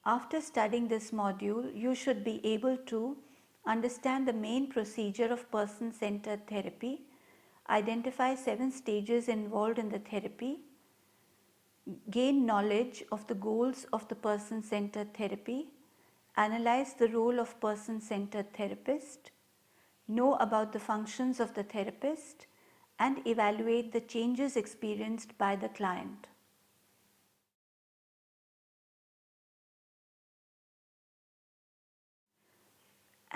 After studying this module, you should be able to understand the main procedure of person-centered therapy, identify 7 stages involved in the therapy, gain knowledge of the goals of the person-centered therapy, analyze the role of person-centered therapist, know about the functions of the therapist, and evaluate the changes experienced by the client.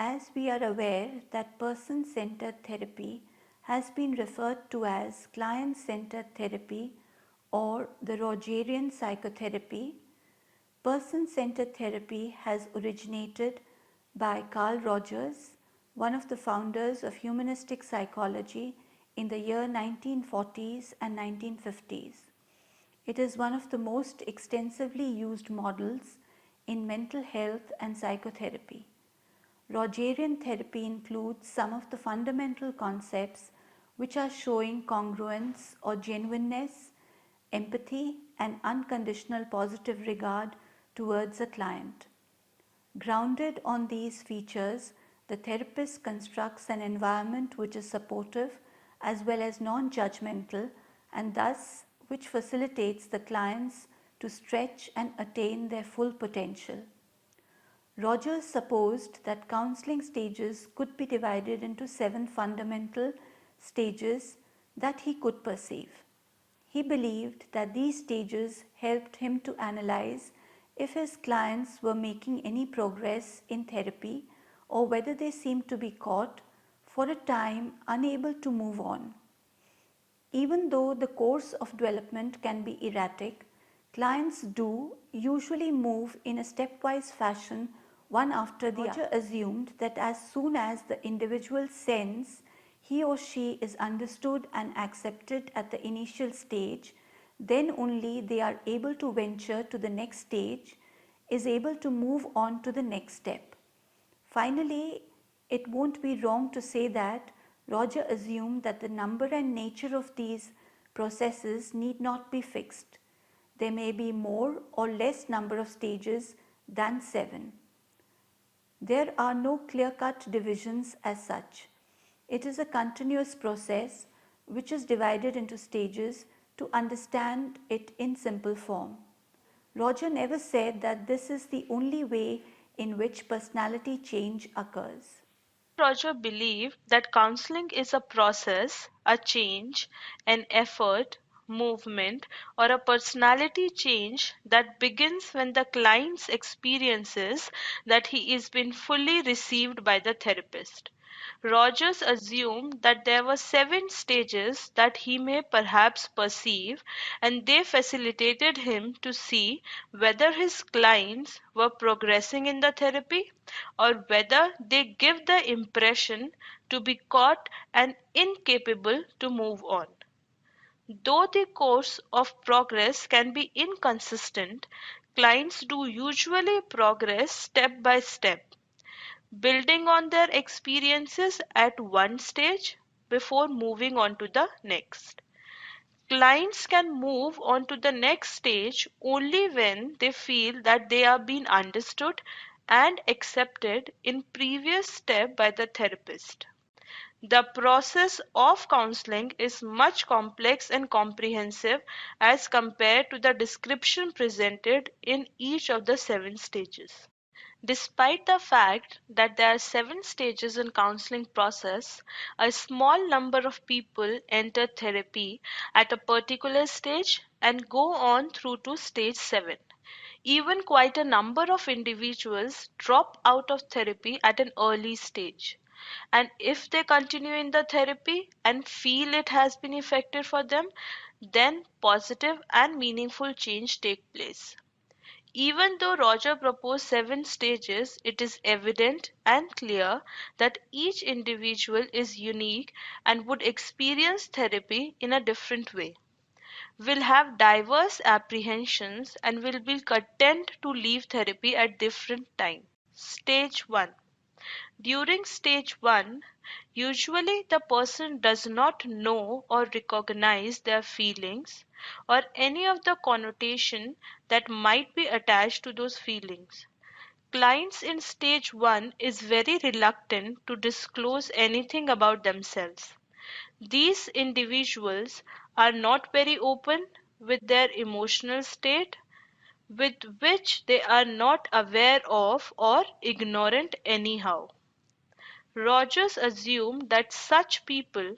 As we are aware that person-centered therapy has been referred to as client-centered therapy or the Rogerian psychotherapy, person-centered therapy has originated by Carl Rogers, one of the founders of humanistic psychology in the year 1940s and 1950s. It is one of the most extensively used models in mental health and psychotherapy. Rogerian therapy includes some of the fundamental concepts which are showing congruence or genuineness, empathy, and unconditional positive regard towards a client. Grounded on these features, the therapist constructs an environment which is supportive as well as non-judgmental, and thus which facilitates the clients to stretch and attain their full potential. Rogers supposed that counseling stages could be divided into 7 fundamental stages that he could perceive. He believed that these stages helped him to analyze if his clients were making any progress in therapy or whether they seemed to be caught, for a time, unable to move on. Even though the course of development can be erratic, clients do usually move in a stepwise fashion, one after the other. Roger assumed that as soon as the individual sense he or she is understood and accepted at the initial stage, then only they are able to venture to the next stage, is able to move on to the next step. Finally, it won't be wrong to say that Roger assumed that the number and nature of these processes need not be fixed. There may be more or less number of stages than 7. There are no clear-cut divisions as such. It is a continuous process which is divided into stages to understand it in simple form. Roger never said that this is the only way in which personality change occurs. Roger believed that counseling is a process, a change, an effort, movement, or a personality change that begins when the client experiences that he is being fully received by the therapist. Rogers assumed that there were 7 stages that he may perhaps perceive, and they facilitated him to see whether his clients were progressing in the therapy or whether they give the impression to be caught and incapable to move on. Though the course of progress can be inconsistent, clients do usually progress step by step, building on their experiences at one stage before moving on to the next. Clients can move on to the next stage only when they feel that they are being understood and accepted in previous step by the therapist. The process of counseling is much complex and comprehensive as compared to the description presented in each of the 7 stages. Despite the fact that there are 7 stages in counseling process, a small number of people enter therapy at a particular stage and go on through to stage 7. Even quite a number of individuals drop out of therapy at an early stage. And if they continue in the therapy and feel it has been effective for them, then positive and meaningful change take place. Even though Roger proposed 7 stages, it is evident and clear that each individual is unique and would experience therapy in a different way, will have diverse apprehensions, and will be content to leave therapy at different times. Stage 1. During stage 1, usually the person does not know or recognize their feelings or any of the connotation that might be attached to those feelings. Clients in stage 1 is very reluctant to disclose anything about themselves. These individuals are not very open with their emotional state, with which they are not aware of or ignorant anyhow. Rogers assumed that such people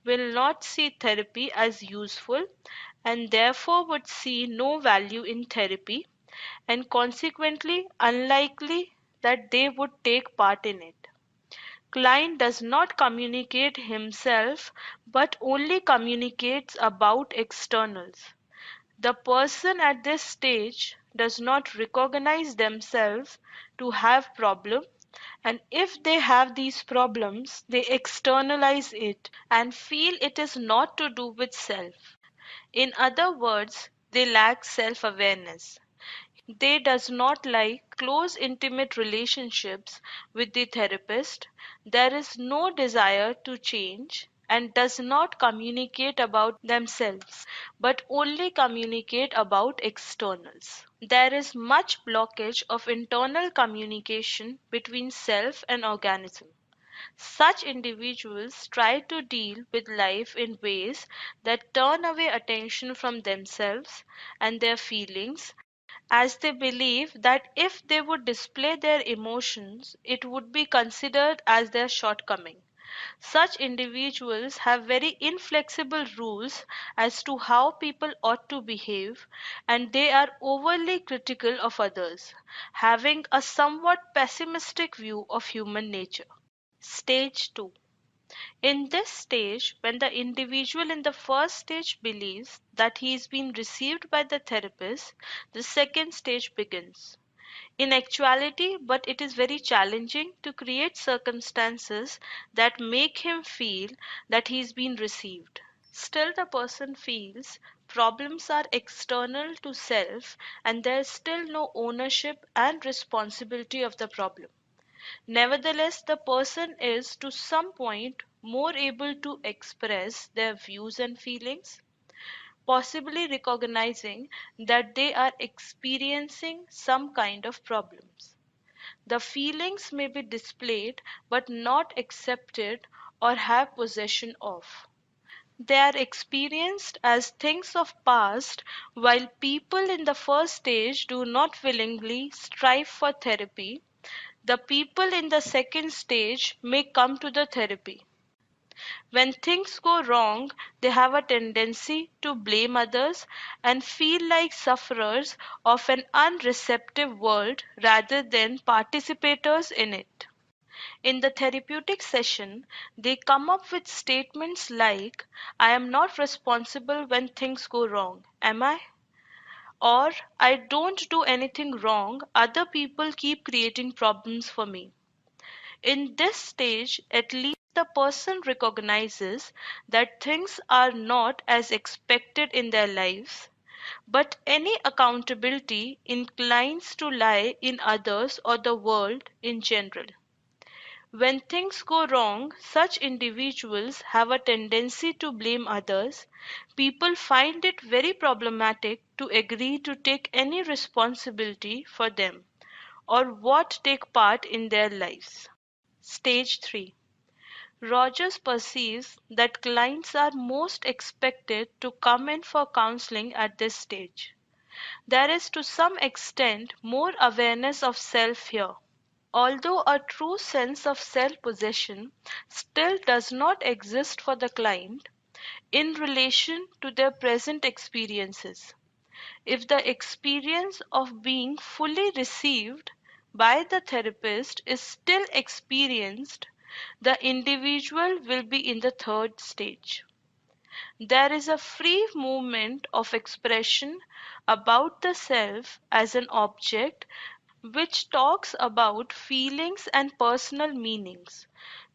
will not see therapy as useful and therefore would see no value in therapy and consequently unlikely that they would take part in it. Client does not communicate himself but only communicates about externals. The person at this stage does not recognize themselves to have problems, and if they have these problems, they externalize it and feel it is not to do with self. In other words, they lack self-awareness. They does not like close intimate relationships with the therapist. There is no desire to change and does not communicate about themselves but only communicate about externals. There is much blockage of internal communication between self and organism. Such individuals try to deal with life in ways that turn away attention from themselves and their feelings, as they believe that if they would display their emotions, it would be considered as their shortcoming. Such individuals have very inflexible rules as to how people ought to behave, and they are overly critical of others, having a somewhat pessimistic view of human nature. Stage 2. In this stage, when the individual in the first stage believes that he is being received by the therapist, the second stage begins. In actuality, but it is very challenging to create circumstances that make him feel that he is being received. Still, the person feels problems are external to self and there is still no ownership and responsibility of the problem. Nevertheless, the person is to some point more able to express their views and feelings, possibly recognizing that they are experiencing some kind of problems. The feelings may be displayed but not accepted or have possession of. They are experienced as things of past, while people in the first stage do not willingly strive for therapy. The people in the second stage may come to the therapy. When things go wrong, they have a tendency to blame others and feel like sufferers of an unreceptive world rather than participators in it. In the therapeutic session, they come up with statements like, I am not responsible when things go wrong, am I? Or, I don't do anything wrong, other people keep creating problems for me. In this stage, at least the person recognizes that things are not as expected in their lives, but any accountability inclines to lie in others or the world in general. When things go wrong, such individuals have a tendency to blame others. People find it very problematic to agree to take any responsibility for them or what take part in their lives. Stage 3. Rogers perceives that clients are most expected to come in for counseling at this stage. There is to some extent more awareness of self here. Although a true sense of self-possession still does not exist for the client in relation to their present experiences. If the experience of being fully received by the therapist is still experienced, the individual will be in the third stage. There is a free movement of expression about the self as an object which talks about feelings and personal meanings.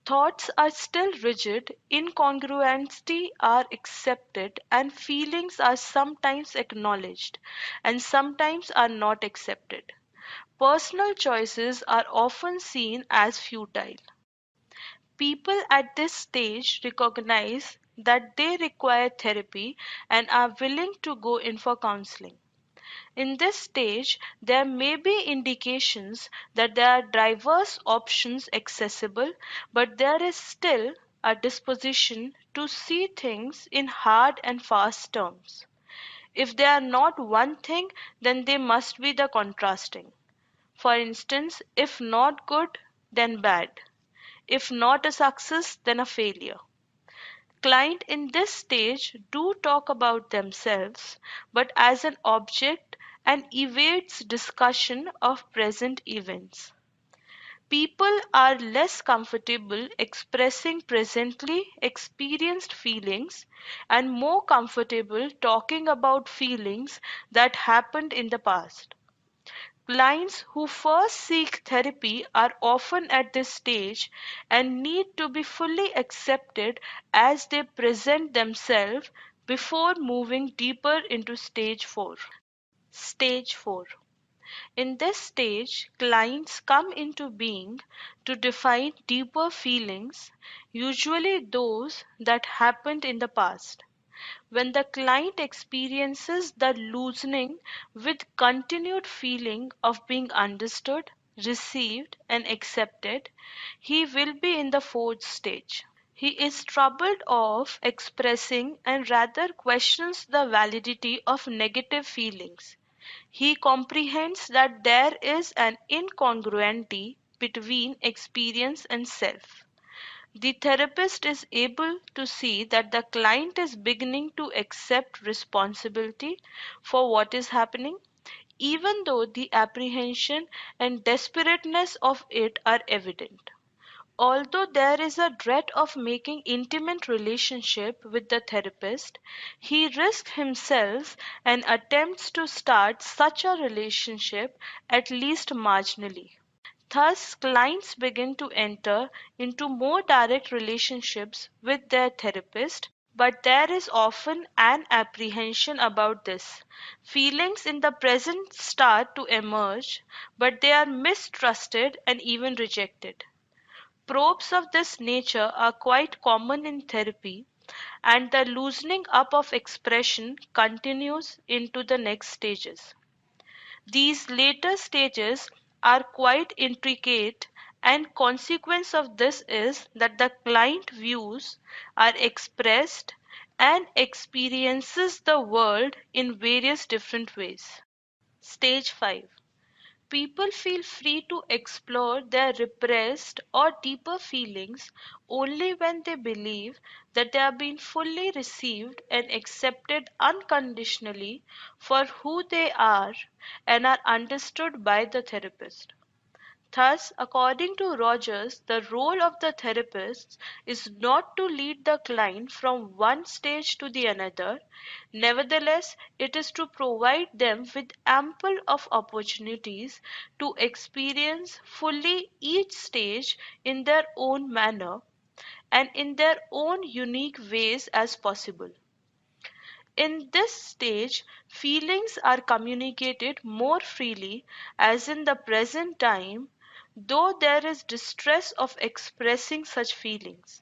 Thoughts are still rigid, incongruency are accepted, and feelings are sometimes acknowledged and sometimes are not accepted. Personal choices are often seen as futile. People at this stage recognize that they require therapy and are willing to go in for counseling. In this stage, there may be indications that there are diverse options accessible, but there is still a disposition to see things in hard and fast terms. If they are not one thing, then they must be the contrasting. For instance, if not good, then bad. If not a success, then a failure. Client in this stage do talk about themselves, but as an object and evades discussion of present events. People are less comfortable expressing presently experienced feelings and more comfortable talking about feelings that happened in the past. Clients who first seek therapy are often at this stage and need to be fully accepted as they present themselves before moving deeper into stage 4. Stage 4. In this stage, clients come into being to define deeper feelings, usually those that happened in the past. When the client experiences the loosening with continued feeling of being understood, received, and accepted, he will be in the fourth stage. He is troubled of expressing and rather questions the validity of negative feelings. He comprehends that there is an incongruity between experience and self. The therapist is able to see that the client is beginning to accept responsibility for what is happening, even though the apprehension and desperateness of it are evident. Although there is a dread of making intimate relationship with the therapist, he risks himself and attempts to start such a relationship at least marginally. Thus, clients begin to enter into more direct relationships with their therapist, but there is often an apprehension about this. Feelings in the present start to emerge, but they are mistrusted and even rejected. Probes of this nature are quite common in therapy, and the loosening up of expression continues into the next stages. These later stages are quite intricate, and consequence of this is that the client views are expressed and experiences the world in various different ways. Stage 5. People feel free to explore their repressed or deeper feelings only when they believe that they are being fully received and accepted unconditionally for who they are and are understood by the therapist. Thus, according to Rogers, the role of the therapist is not to lead the client from one stage to the another. Nevertheless, it is to provide them with ample of opportunities to experience fully each stage in their own manner and in their own unique ways as possible. In this stage, feelings are communicated more freely, as in the present time, though there is distress of expressing such feelings.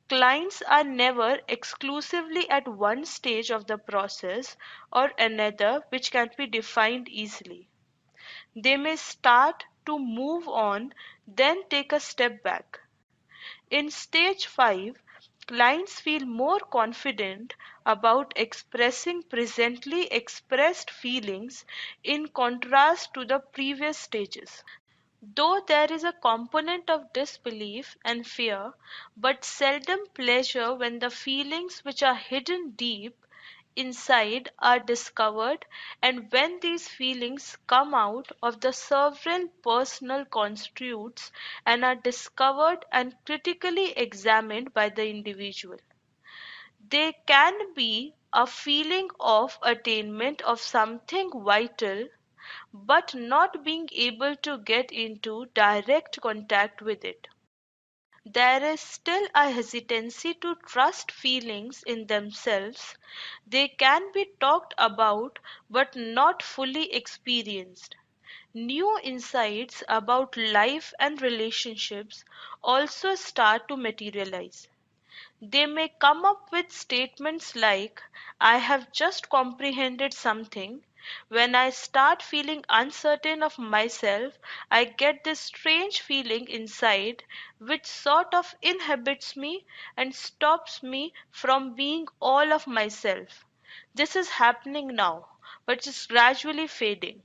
Clients are never exclusively at one stage of the process or another which can be defined easily. They may start to move on, then take a step back. In stage 5, clients feel more confident about expressing presently expressed feelings in contrast to the previous stages. Though there is a component of disbelief and fear, but seldom pleasure when the feelings which are hidden deep inside are discovered and when these feelings come out of the several personal constitutes and are discovered and critically examined by the individual. They can be a feeling of attainment of something vital but not being able to get into direct contact with it. There is still a hesitancy to trust feelings in themselves. They can be talked about but not fully experienced. New insights about life and relationships also start to materialize. They may come up with statements like, I have just comprehended something. When I start feeling uncertain of myself, I get this strange feeling inside which sort of inhibits me and stops me from being all of myself. This is happening now, but it's gradually fading.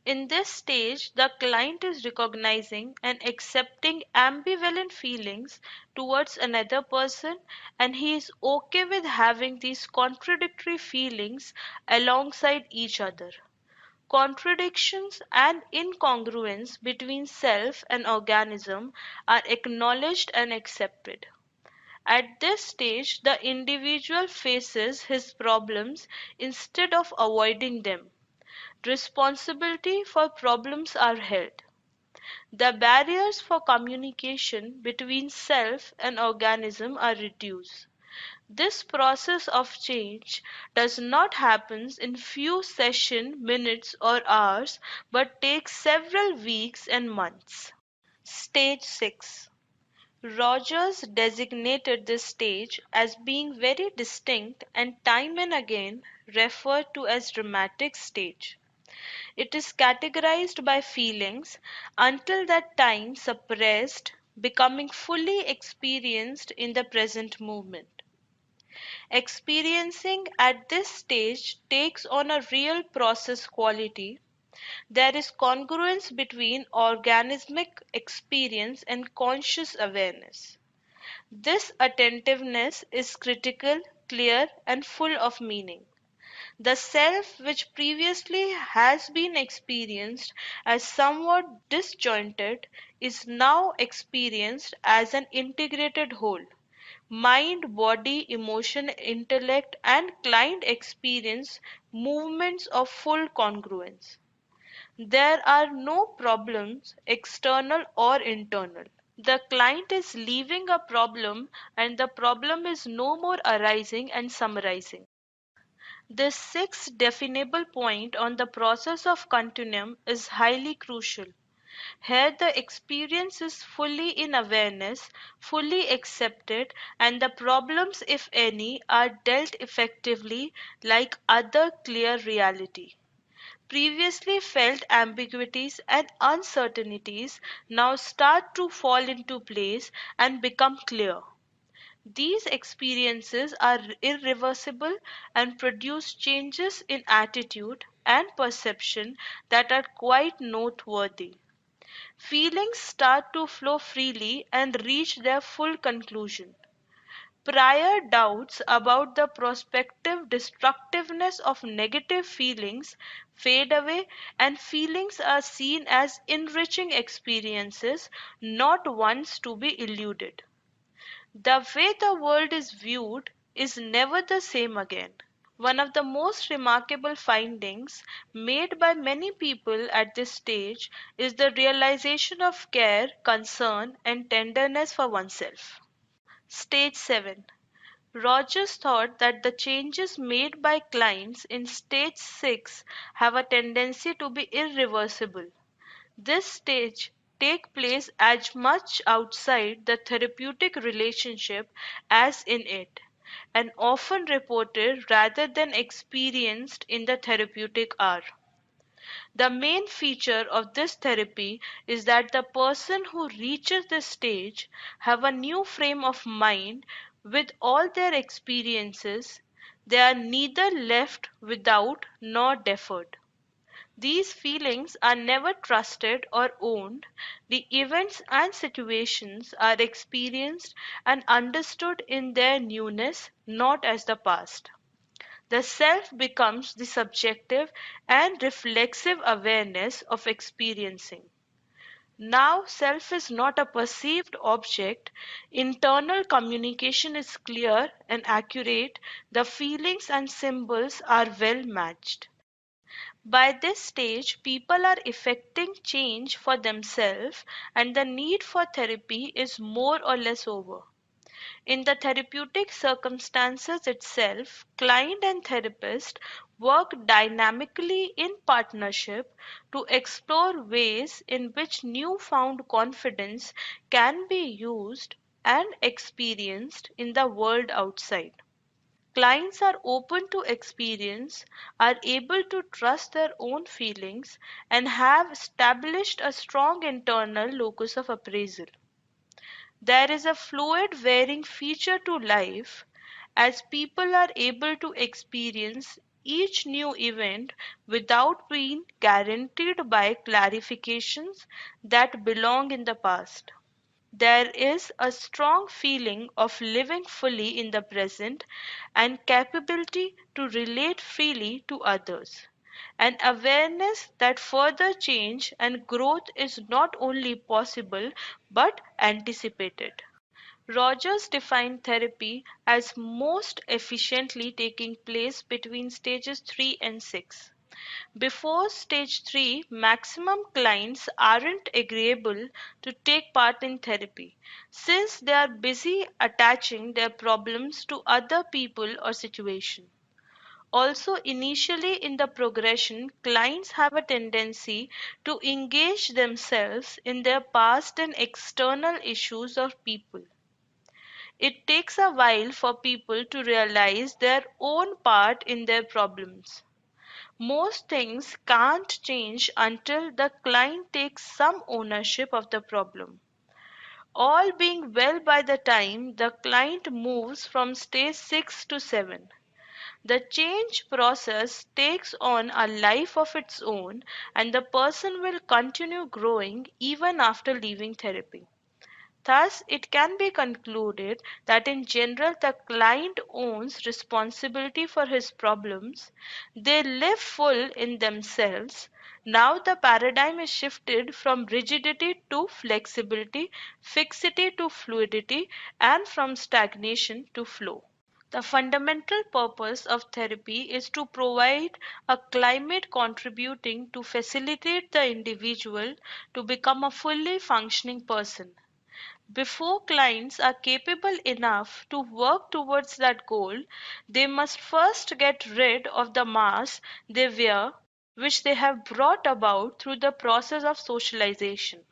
In this stage, the client is recognizing and accepting ambivalent feelings towards another person, and he is okay with having these contradictory feelings alongside each other. Contradictions and incongruence between self and organism are acknowledged and accepted. At this stage, the individual faces his problems instead of avoiding them. Responsibility for problems are held. The barriers for communication between self and organism are reduced. This process of change does not happen in few session minutes or hours but takes several weeks and months. Stage 6. Rogers designated this stage as being very distinct and time and again referred to as dramatic stage. It is categorized by feelings until that time suppressed, becoming fully experienced in the present moment. Experiencing at this stage takes on a real process quality. There is congruence between organismic experience and conscious awareness. This attentiveness is critical, clear, and full of meaning. The self which previously has been experienced as somewhat disjointed is now experienced as an integrated whole. Mind, body, emotion, intellect, and client experience movements of full congruence. There are no problems, external or internal. The client is leaving a problem, and the problem is no more arising and summarizing. This sixth definable point on the process of continuum is highly crucial. Here the experience is fully in awareness, fully accepted, and the problems, if any, are dealt effectively like other clear reality. Previously felt ambiguities and uncertainties now start to fall into place and become clear. These experiences are irreversible and produce changes in attitude and perception that are quite noteworthy. Feelings start to flow freely and reach their full conclusion. Prior doubts about the prospective destructiveness of negative feelings fade away, and feelings are seen as enriching experiences, not ones to be eluded. The way the world is viewed is never the same again. One of the most remarkable findings made by many people at this stage is the realization of care, concern, and tenderness for oneself. Stage 7. Rogers thought that the changes made by clients in stage 6 have a tendency to be irreversible. This stage take place as much outside the therapeutic relationship as in it, and often reported rather than experienced in the therapeutic hour. The main feature of this therapy is that the person who reaches this stage have a new frame of mind with all their experiences. They are neither left without nor deferred. These feelings are never trusted or owned. The events and situations are experienced and understood in their newness, not as the past. The self becomes the subjective and reflexive awareness of experiencing. Now, self is not a perceived object. Internal communication is clear and accurate. The feelings and symbols are well matched. By this stage, people are effecting change for themselves, and the need for therapy is more or less over. In the therapeutic circumstances itself, client and therapist work dynamically in partnership to explore ways in which newfound confidence can be used and experienced in the world outside. Clients are open to experience, are able to trust their own feelings, and have established a strong internal locus of appraisal. There is a fluid, varying feature to life as people are able to experience each new event without being guaranteed by clarifications that belong in the past. There is a strong feeling of living fully in the present and capability to relate freely to others. An awareness that further change and growth is not only possible but anticipated. Rogers defined therapy as most efficiently taking place between stages 3 and 6. Before stage 3, maximum clients aren't agreeable to take part in therapy since they are busy attaching their problems to other people or situations. Also, initially in the progression, clients have a tendency to engage themselves in their past and external issues or people. It takes a while for people to realize their own part in their problems. Most things can't change until the client takes some ownership of the problem. All being well by the time the client moves from stage 6 to 7. The change process takes on a life of its own, and the person will continue growing even after leaving therapy. Thus, it can be concluded that in general the client owns responsibility for his problems. They live full in themselves. Now the paradigm is shifted from rigidity to flexibility, fixity to fluidity, and from stagnation to flow. The fundamental purpose of therapy is to provide a climate contributing to facilitate the individual to become a fully functioning person. Before clients are capable enough to work towards that goal, they must first get rid of the mask they wear, which they have brought about through the process of socialization.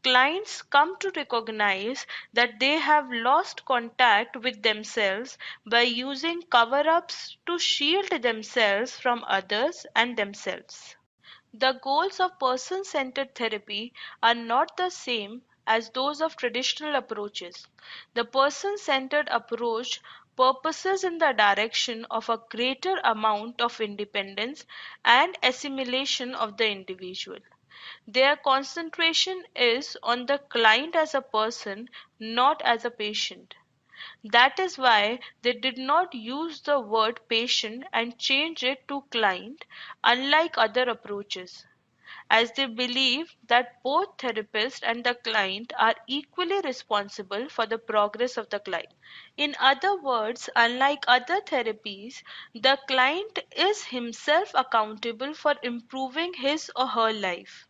Clients come to recognize that they have lost contact with themselves by using cover ups to shield themselves from others and themselves. The goals of person centered therapy are not the same as those of traditional approaches. The person centered approach purposes in the direction of a greater amount of independence and assimilation of the individual. Their concentration is on the client as a person, not as a patient. That is why they did not use the word patient and change it to client, unlike other approaches, as they believe that both therapist and the client are equally responsible for the progress of the client. In other words, unlike other therapies, the client is himself accountable for improving his or her life.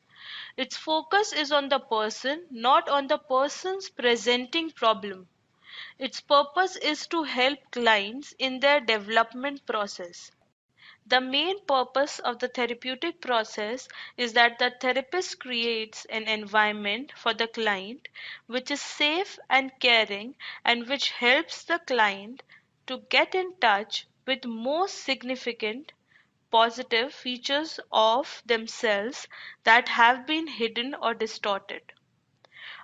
Its focus is on the person, not on the person's presenting problem. Its purpose is to help clients in their development process. The main purpose of the therapeutic process is that the therapist creates an environment for the client which is safe and caring and which helps the client to get in touch with most significant positive features of themselves that have been hidden or distorted.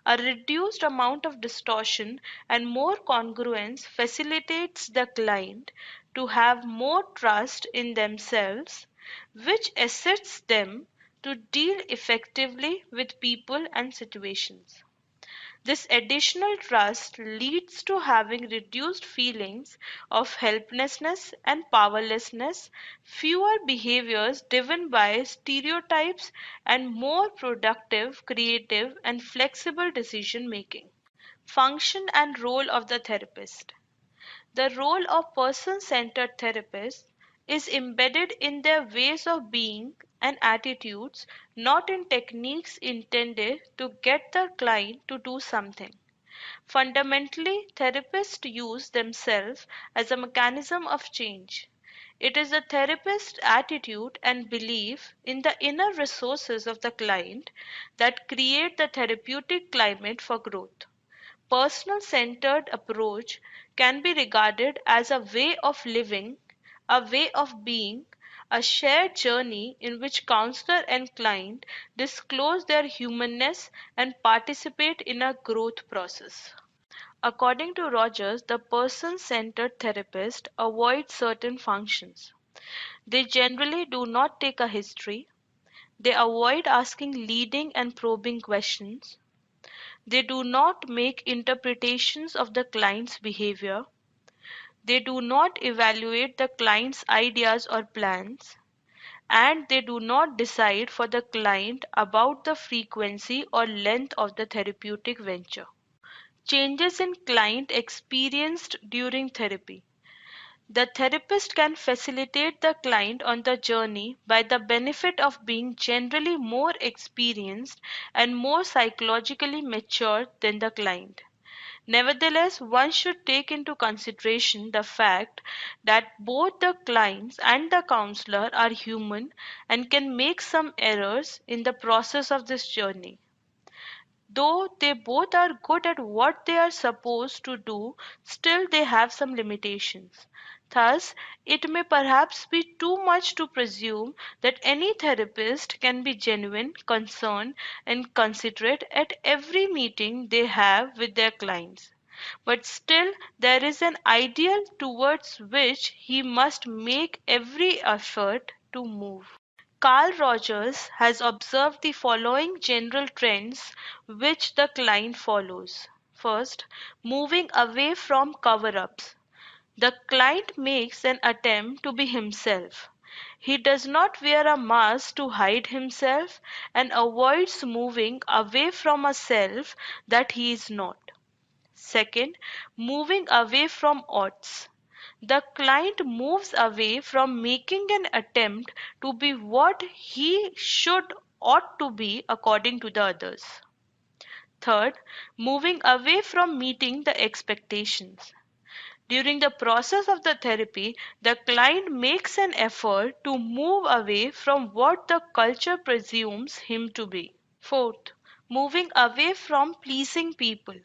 A reduced amount of distortion and more congruence facilitates the client to have more trust in themselves, which assists them to deal effectively with people and situations. This additional trust leads to having reduced feelings of helplessness and powerlessness, fewer behaviors driven by stereotypes, and more productive, creative, and flexible decision making. Function and role of the therapist. The role of person centered therapists is embedded in their ways of being and attitudes, not in techniques intended to get the client to do something. Fundamentally, therapists use themselves as a mechanism of change. It is the therapist's attitude and belief in the inner resources of the client that create the therapeutic climate for growth. Personal-centered approach can be regarded as a way of living, a way of being, a shared journey in which counselor and client disclose their humanness and participate in a growth process. According to Rogers, the person-centered therapist avoids certain functions. They generally do not take a history. They avoid asking leading and probing questions. They do not make interpretations of the client's behavior. They do not evaluate the client's ideas or plans. And they do not decide for the client about the frequency or length of the therapeutic venture. Changes in client experienced during therapy. The therapist can facilitate the client on the journey by the benefit of being generally more experienced and more psychologically mature than the client. Nevertheless, one should take into consideration the fact that both the clients and the counselor are human and can make some errors in the process of this journey. Though they both are good at what they are supposed to do, still they have some limitations. Thus, it may perhaps be too much to presume that any therapist can be genuine, concerned, and considerate at every meeting they have with their clients. But still, there is an ideal towards which he must make every effort to move. Carl Rogers has observed the following general trends which the client follows. First, moving away from cover ups. The client makes an attempt to be himself. He does not wear a mask to hide himself and avoids moving away from a self that he is not. Second, moving away from odds. The client moves away from making an attempt to be what he should ought to be according to the others. Third, moving away from meeting the expectations. During the process of the therapy, the client makes an effort to move away from what the culture presumes him to be. Fourth, moving away from pleasing people.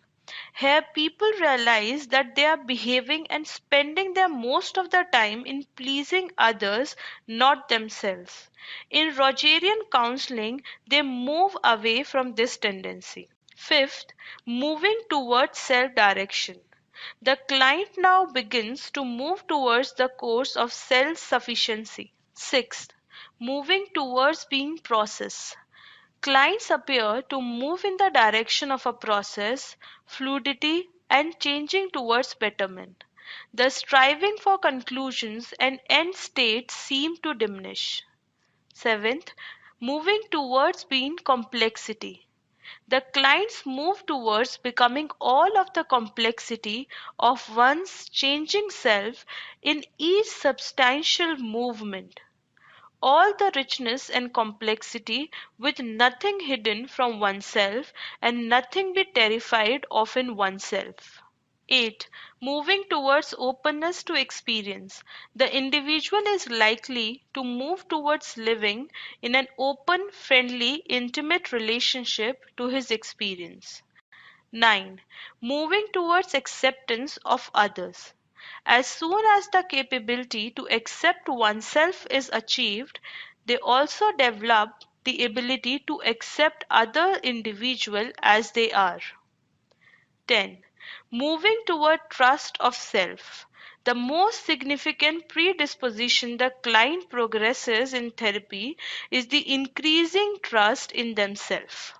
Here, people realize that they are behaving and spending their most of the time in pleasing others, not themselves. In Rogerian counseling, they move away from this tendency. Fifth, moving towards self direction. The client now begins to move towards the course of self sufficiency. Sixth, moving towards being process. Clients appear to move in the direction of a process, fluidity, and changing towards betterment. The striving for conclusions and end states seem to diminish. Seventh, moving towards being complexity. The clients move towards becoming all of the complexity of one's changing self in each substantial movement, all the richness and complexity with nothing hidden from oneself and nothing be terrified of in oneself. 8. Moving towards openness to experience. The individual is likely to move towards living in an open, friendly, intimate relationship to his experience. 9. Moving towards acceptance of others. As soon as the capability to accept oneself is achieved, they also develop the ability to accept other individuals as they are. 10. Moving toward trust of self. The most significant predisposition the client progresses in therapy is the increasing trust in themselves.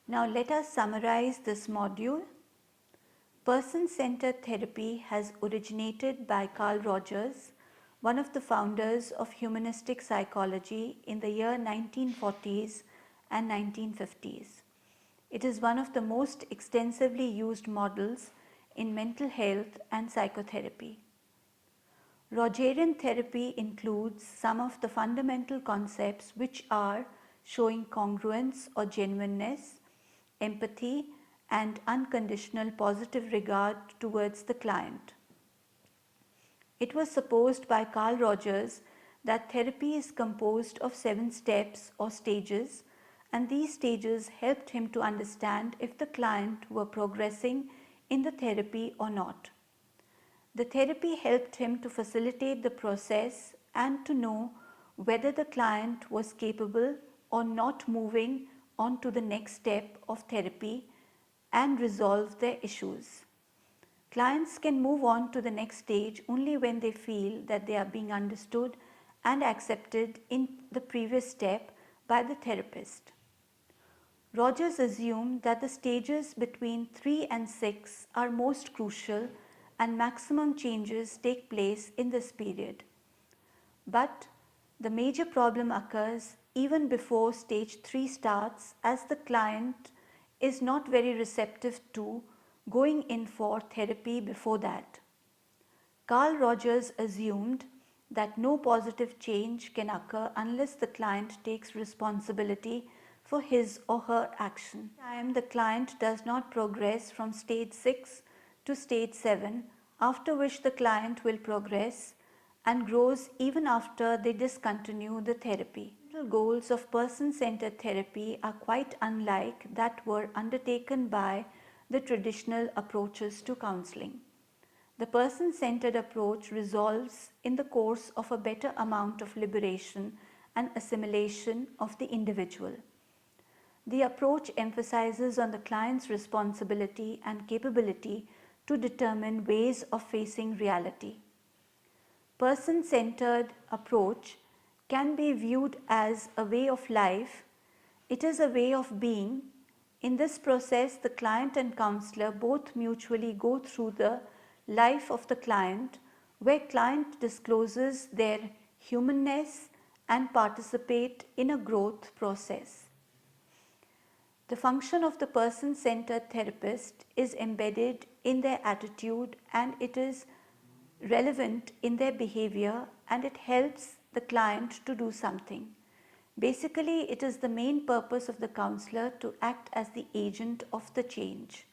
Now let us summarize this module. Person-centered therapy has originated by Carl Rogers, one of the founders of humanistic psychology in the year 1940s and 1950s. It is one of the most extensively used models in mental health and psychotherapy. Rogerian therapy includes some of the fundamental concepts which are showing congruence or genuineness, empathy, and unconditional positive regard towards the client. It was supposed by Carl Rogers that therapy is composed of 7 steps or stages, and these stages helped him to understand if the client were progressing in the therapy or not. The therapy helped him to facilitate the process and to know whether the client was capable or not moving on to the next step of therapy and resolve their issues. Clients can move on to the next stage only when they feel that they are being understood and accepted in the previous step by the therapist. Rogers assumed that the stages between 3 and 6 are most crucial and maximum changes take place in this period. But the major problem occurs even before stage 3 starts, as the client is not very receptive to going in for therapy before that. Carl Rogers assumed that no positive change can occur unless the client takes responsibility for his or her action. Time the client does not progress from stage 6 to stage 7, after which the client will progress and grows even after they discontinue the therapy. The goals of person-centered therapy are quite unlike that were undertaken by the traditional approaches to counseling. The person-centered approach resolves in the course of a better amount of liberation and assimilation of the individual. The approach emphasizes on the client's responsibility and capability to determine ways of facing reality. Person-centered approach can be viewed as a way of life. It is a way of being. In this process, the client and counselor both mutually go through the life of the client, where client discloses their humanness and participate in a growth process. The function of the person-centered therapist is embedded in their attitude, and it is relevant in their behavior, and it helps the client to do something. Basically, it is the main purpose of the counselor to act as the agent of the change.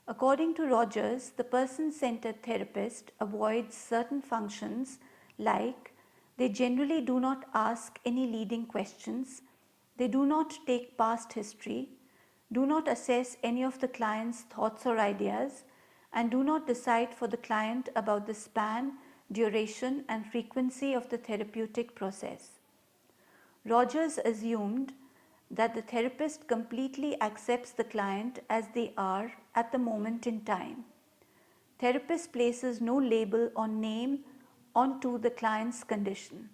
According to Rogers, the person-centered therapist avoids certain functions, like they generally do not ask any leading questions, they do not take past history, do not assess any of the client's thoughts or ideas, and do not decide for the client about the span, duration, and frequency of the therapeutic process. Rogers assumed that the therapist completely accepts the client as they are at the moment in time. Therapist places no label or name onto the client's condition.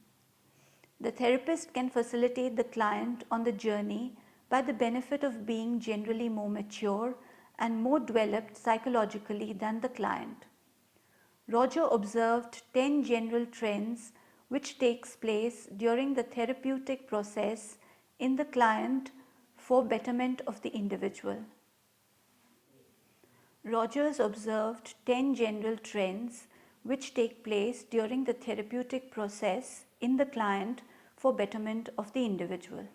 The therapist can facilitate the client on the journey by the benefit of being generally more mature and more developed psychologically than the client. Roger observed 10 general trends which takes place during the therapeutic process in the client for betterment of the individual. Rogers observed 10 general trends which take place during the therapeutic process in the client for betterment of the individual.